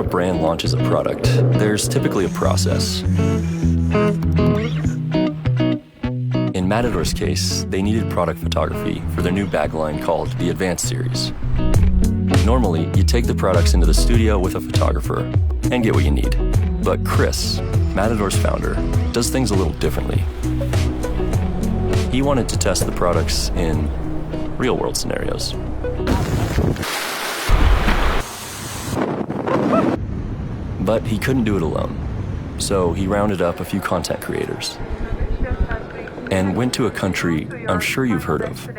brand launches a product, there's typically a process. In Matador's case, they needed product photography for their new bag line called the Advanced Series. Normally, you take the products into the studio with a photographer and get what you need. But Chris, Matador's founder, does things a little differently. He wanted to test the products in real-world scenarios. But he couldn't do it alone, so he rounded up a few content creators and went to a country I'm sure you've heard of.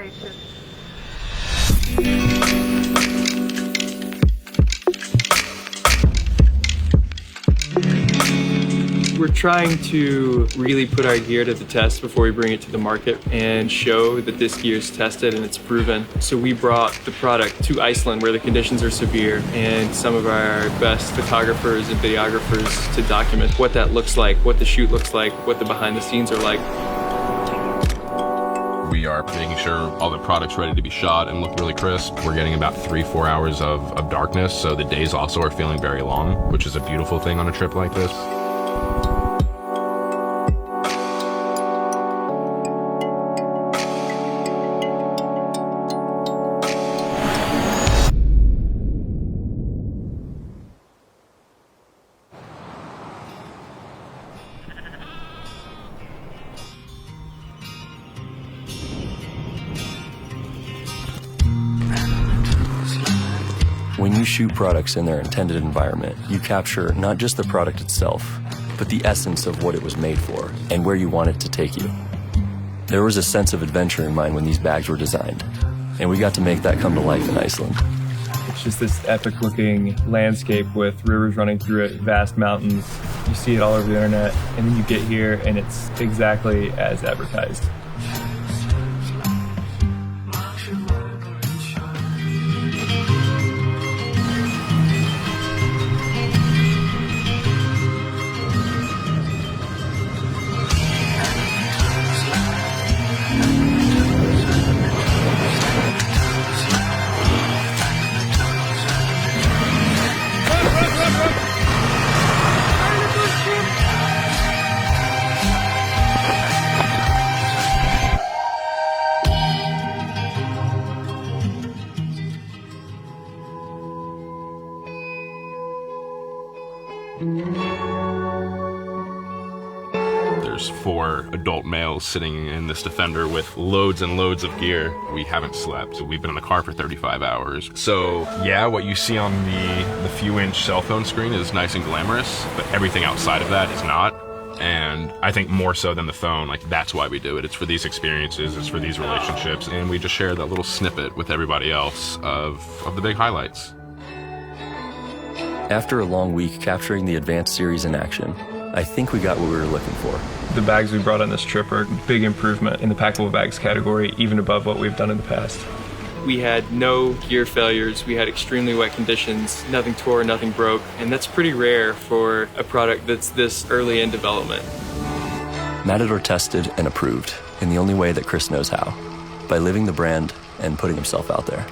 We're trying to really put our gear to the test before we bring it to the market and show that this gear is tested and it's proven. So we brought the product to Iceland where the conditions are severe, and some of our best photographers and videographers to document what that looks like, what the shoot looks like, what the behind the scenes are like. We are making sure all the product's ready to be shot and look really crisp. We're getting about 3-4 hours of darkness, so the days also are feeling very long, which is a beautiful thing on a trip like this. When you shoot products in their intended environment, you capture not just the product itself, but the essence of what it was made for and where you want it to take you. There was a sense of adventure in mind when these bags were designed, and we got to make that come to life in Iceland. It's just this epic looking landscape with rivers running through it, vast mountains. You see it all over the internet, and then you get here and it's exactly as advertised. There's 4 adult males sitting in this Defender with loads and loads of gear. We haven't slept. We've been in the car for 35 hours. So yeah, what you see on the few-inch cell phone screen is nice and glamorous, but everything outside of that is not. And I think more so than the phone, like that's why we do it. It's for these experiences, it's for these relationships, and we just share that little snippet with everybody else of the big highlights. After a long week capturing the Advanced Series in action, I think we got what we were looking for. The bags we brought on this trip are a big improvement in the packable bags category, even above what we've done in the past. We had no gear failures, we had extremely wet conditions, nothing tore, nothing broke, and that's pretty rare for a product that's this early in development. Matador tested and approved in the only way that Chris knows how, by living the brand and putting himself out there.